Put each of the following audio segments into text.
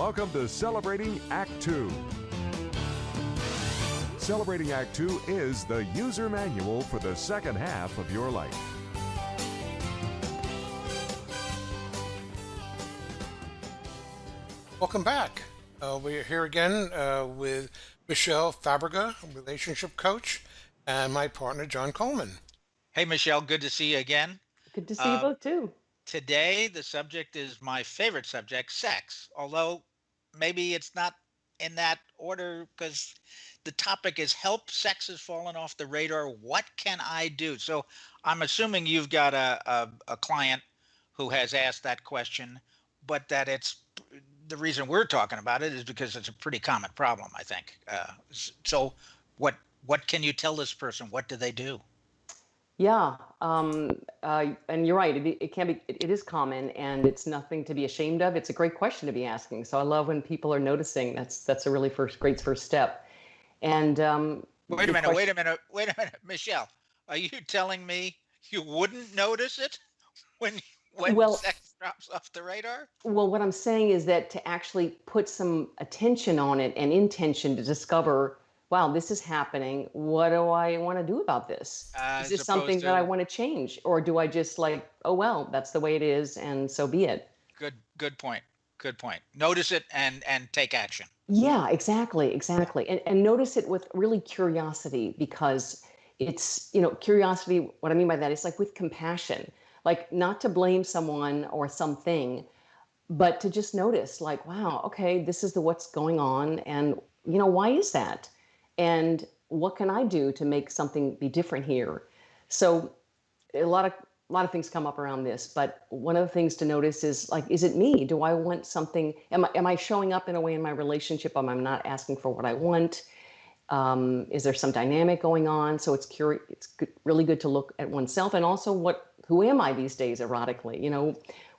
Welcome to Celebrating Act 2. Celebrating Act 2 is the user manual for the second half of your life. Welcome back. We're here again with Michele Fabrega, relationship coach, and my partner, John Coleman. Hey, Michelle, good to see you again. Good to see you both too. Today, the subject is my favorite subject, sex, although maybe it's not in that order because the topic is help. Sex has fallen off the radar. What can I do? So I'm assuming you've got a client who has asked that question, but that it's the reason we're talking about it is because it's a pretty common problem, I think. So what can you tell this person? What do they do? Yeah, and you're right. It can be. It is common, and it's nothing to be ashamed of. It's a great question to be asking. So I love when people are noticing. That's a really great first step. And wait a minute, Michelle. Are you telling me you wouldn't notice it when sex drops off the radar? Well, what I'm saying is that to actually put some attention on it and intention to discover, wow, this is happening. What do I want to do about this? Is this something that I want to change? Or do I just oh, well, that's the way it is, and so be it? Good point. Notice it and take action. Yeah, exactly. And notice it with really curiosity, because it's, curiosity, what I mean by that is with compassion, not to blame someone or something, but to just notice wow, okay, this is what's going on. And, why is that? And what can I do to make something be different here? So a lot of things come up around this, but one of the things to notice is is it me? Do I want something? Am I showing up in a way in my relationship? I'm not asking for what I want. Is there some dynamic going on? So it's really good to look at oneself, and also who am I these days erotically?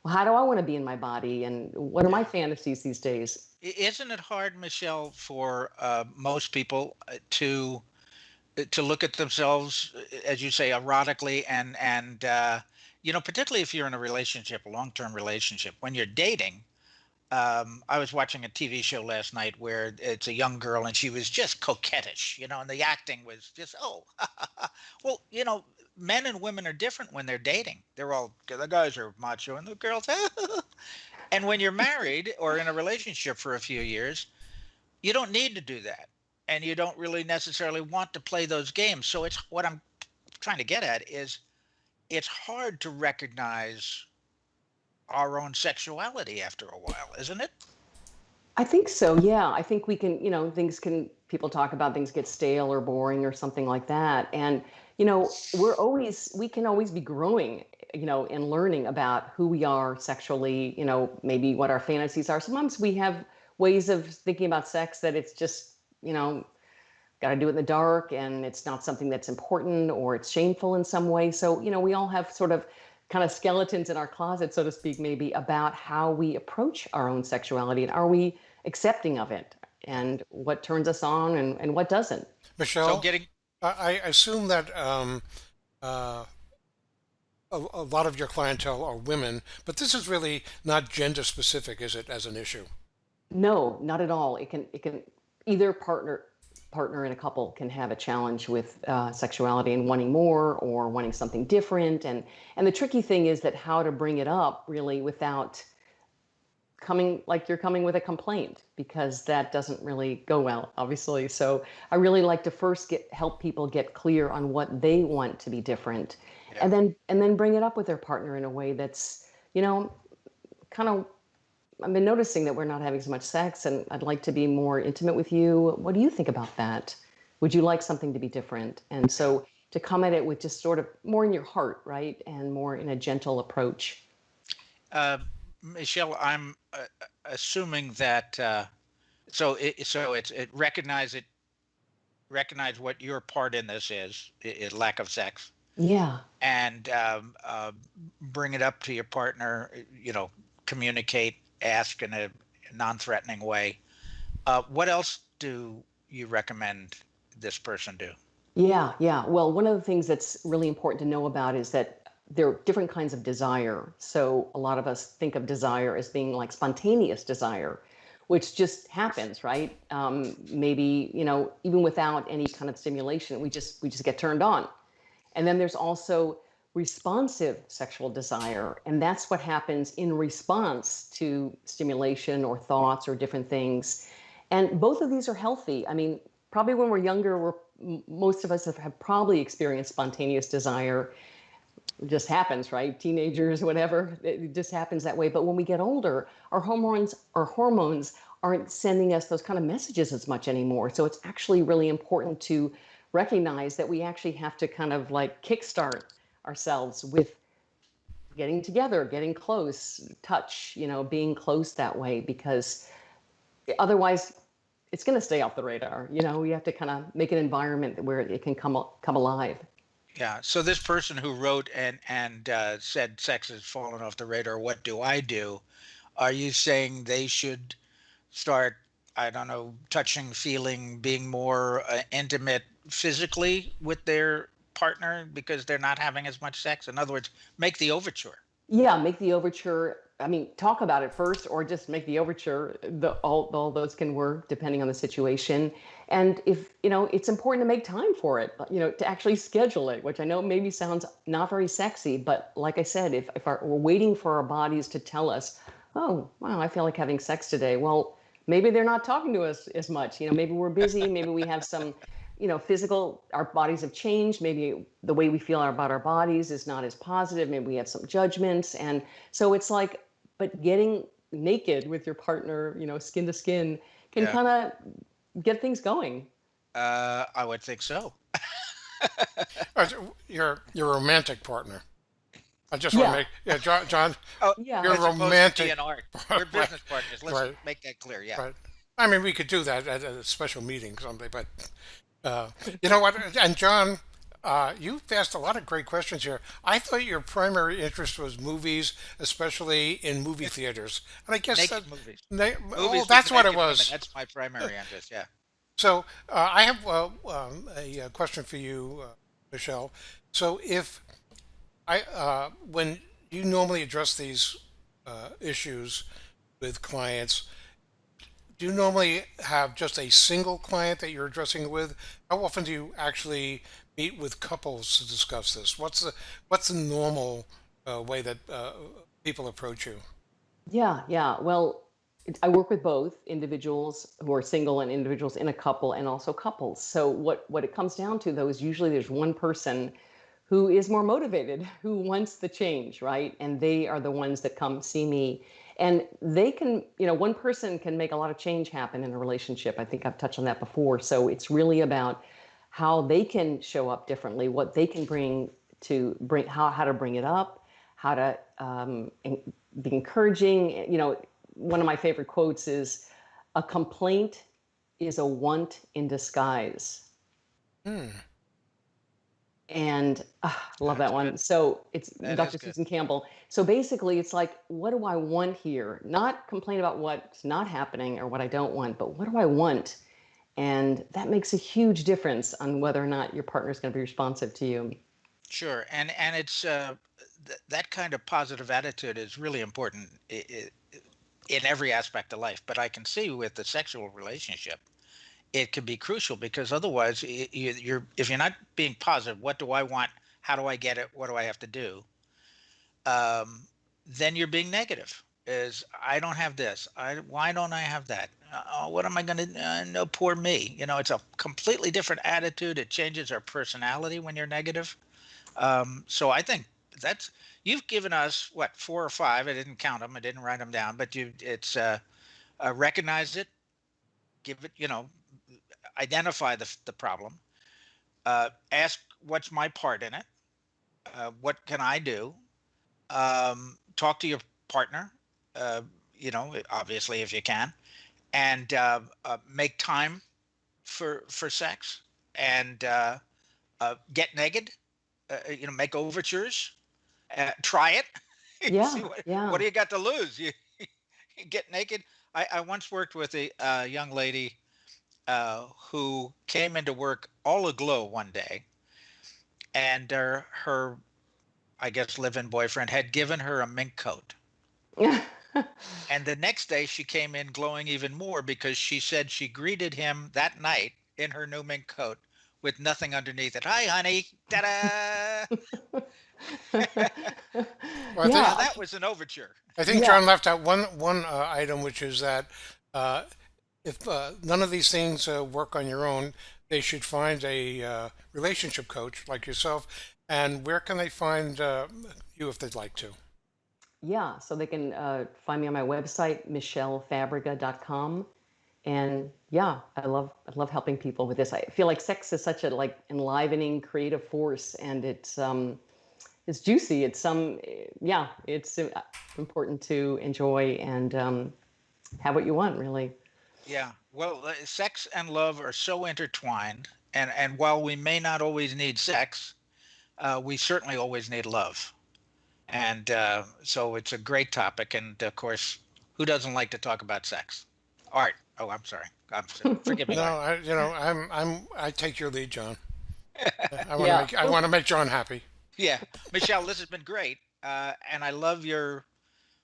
How do I want to be in my body, and what are my fantasies these days? Isn't it hard, Michelle, for most people to look at themselves, as you say, erotically, and particularly if you're in a relationship, a long-term relationship, when you're dating? I was watching a TV show last night where it's a young girl and she was just coquettish, and the acting was just, oh, well, men and women are different when they're dating. The guys are macho and the girls, and when you're married or in a relationship for a few years, you don't need to do that. And you don't really necessarily want to play those games. So what I'm trying to get at is it's hard to recognize our own sexuality after a while, isn't it? I think so. Yeah. I think we can, people talk about things get stale or boring or something like that. And, we can always be growing, and learning about who we are sexually, maybe what our fantasies are. Sometimes we have ways of thinking about sex that it's just, got to do it in the dark, and it's not something that's important, or it's shameful in some way. So, we all have sort of kind of skeletons in our closet, so to speak, maybe about how we approach our own sexuality, and are we accepting of it, and what turns us on and what doesn't. Michelle, I assume that a lot of your clientele are women, but this is really not gender specific, is it, as an issue? No, not at all. It can either partner in a couple can have a challenge with sexuality and wanting more or wanting something different. And the tricky thing is that how to bring it up really without coming you're coming with a complaint, because that doesn't really go well, obviously. So I really like to first help people get clear on what they want to be different, Yeah. and then bring it up with their partner in a way that's, kind of, I've been noticing that we're not having so much sex, and I'd like to be more intimate with you. What do you think about that? Would you like something to be different? And so to come at it with just sort of more in your heart, right? And more in a gentle approach. Michelle, I'm assuming that so it's recognize what your part in this is lack of sex, Yeah. and bring it up to your partner. Communicate, ask in a non-threatening way. What else do you recommend this person do? Yeah. Well, one of the things that's really important to know about is that there are different kinds of desire. So a lot of us think of desire as being like spontaneous desire, which just happens, right? Maybe, even without any kind of stimulation, we just get turned on. And then there's also responsive sexual desire. And that's what happens in response to stimulation or thoughts or different things. And both of these are healthy. I mean, probably when we're younger, most of us have probably experienced spontaneous desire. It just happens, right? Teenagers, whatever, it just happens that way. But when we get older, our hormones aren't sending us those kind of messages as much anymore. So it's actually really important to recognize that we actually have to kind of like kickstart ourselves with getting together, getting close, touch, being close that way, because otherwise it's going to stay off the radar. We have to kind of make an environment where it can come alive. Yeah. So this person who wrote and said sex has fallen off the radar, what do I do? Are you saying they should start, I don't know, touching, feeling, being more intimate physically with their partner because they're not having as much sex? In other words, make the overture. Yeah, make the overture. I mean, talk about it first, or just make the overture. All those can work depending on the situation. And if it's important to make time for it. To actually schedule it, which I know maybe sounds not very sexy, but like I said, if we're waiting for our bodies to tell us, oh wow, I feel like having sex today. Well, maybe they're not talking to us as much. Maybe we're busy. Maybe we have some physical, our bodies have changed. Maybe the way we feel about our bodies is not as positive. Maybe we have some judgments. And so it's like, but getting naked with your partner, skin to skin, can Yeah. kind of get things going. I would think so. Uh, your romantic partner. I just want to Yeah. make, yeah, John, Oh, Yeah. your as opposed to be romantic, an art. We're right, business partners. Let's right, make that clear. Yeah. right. I mean, we could do that at a special meeting someday, but uh, you know what? And John, you've asked a lot of great questions here. I thought your primary interest was movies, especially in movie theaters, and I guess that, Naked movies. oh, Movies with that's what it naked women. was. That's my primary interest. Yeah. So I have a question for you, Michelle. So if when you normally address these issues with clients, do you normally have just a single client that you're addressing with? How often do you actually meet with couples to discuss this? What's the normal way that people approach you? Yeah, yeah. Well, I work with both individuals who are single and individuals in a couple, and also couples. So what it comes down to though is usually there's one person who is more motivated, who wants the change, right? And they are the ones that come see me. And they can, one person can make a lot of change happen in a relationship. I think I've touched on that before. So it's really about how they can show up differently, what they can bring how to bring it up, how to be encouraging. One of my favorite quotes is, "A complaint is a want in disguise." Hmm. And love that That's good. one. So it's That is Dr. good. Susan Campbell. So basically, it's like, what do I want here? Not complain about what's not happening or what I don't want, but what do I want? And that makes a huge difference on whether or not your partner is going to be responsive to you. Sure. And it's that kind of positive attitude is really important in every aspect of life. But I can see with the sexual relationship, it can be crucial because otherwise, you're if you're not being positive, what do I want? How do I get it? What do I have to do? um, then you're being negative. Is I don't have this. Why don't I have that? What am I going to? No, poor me. It's a completely different attitude. It changes our personality when you're negative. So I think that's you've given us what 4 or 5. I didn't count them. I didn't write them down. But it's recognize it, give it. Identify the problem. Ask what's my part in it. What can I do? Talk to your partner, uh, obviously if you can, and make time for sex, and get naked. Make overtures. Try it. See Yeah, what yeah. do you got to lose? You get naked. I once worked with a young lady who came into work all aglow one day, and I guess live-in boyfriend had given her a mink coat. And the next day she came in glowing even more because she said she greeted him that night in her new mink coat with nothing underneath it. Hi, honey. Ta-da! Well, Now Yeah, that was an overture. I think yeah, John left out one item, which is that uh, if none of these things work on your own, they should find a relationship coach like yourself. And where can they find you if they'd like to? yeah. So they can find me on my website, michellefabrega.com. And yeah, I love helping people with this. I feel like sex is such a like enlivening, creative force, and it's juicy. It's yeah, it's important to enjoy and have what you want, really. Yeah. Well, sex and love are so intertwined, and while we may not always need sex, we certainly always need love. And so it's a great topic. And of course, who doesn't like to talk about sex? Art. Oh, I'm sorry. Forgive me, No, Art. I take your lead, John. Yeah. I want to make John happy. Yeah, Michelle, this has been great. And I love your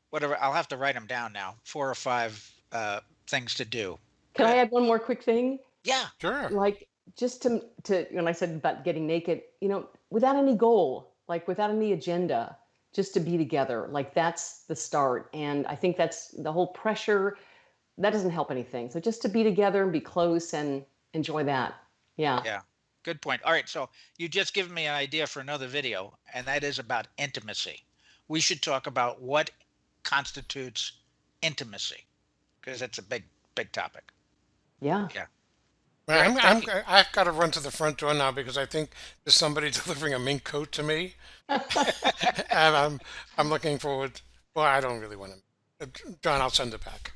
whatever. I'll have to write them down now. 4 or 5 things to do. Can I Good. add one more quick thing? Yeah. Sure. Like just to when I said about getting naked, without any goal, like without any agenda, just to be together, like that's the start. And I think that's the whole pressure that doesn't help anything. So just to be together and be close and enjoy that. Yeah. Yeah. Good point. All right. So you just given me an idea for another video, and that is about intimacy. We should talk about what constitutes intimacy because it's a big, big topic. Yeah. Yeah. Well, Great. Thank you. I've got to run to the front door now because I think there's somebody delivering a mink coat to me, and I'm looking forward. Well, I don't really want to. John, I'll send it back.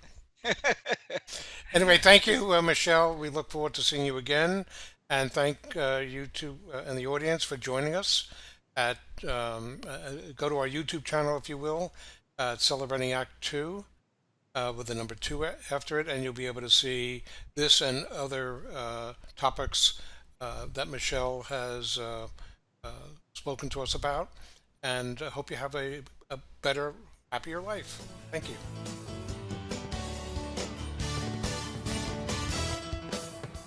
Anyway, thank you, Michelle. We look forward to seeing you again, and thank you two and the audience for joining us. At Go to our YouTube channel if you will, celebrating Act Two. With the number 2 after it, and you'll be able to see this and other topics that Michelle has spoken to us about. And hope you have a better, happier life. Thank you.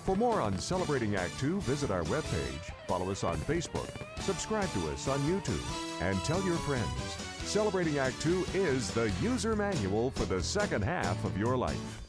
For more on Celebrating Act Two, visit our webpage, follow us on Facebook, subscribe to us on YouTube, and tell your friends. Celebrating Act Two is the user manual for the second half of your life.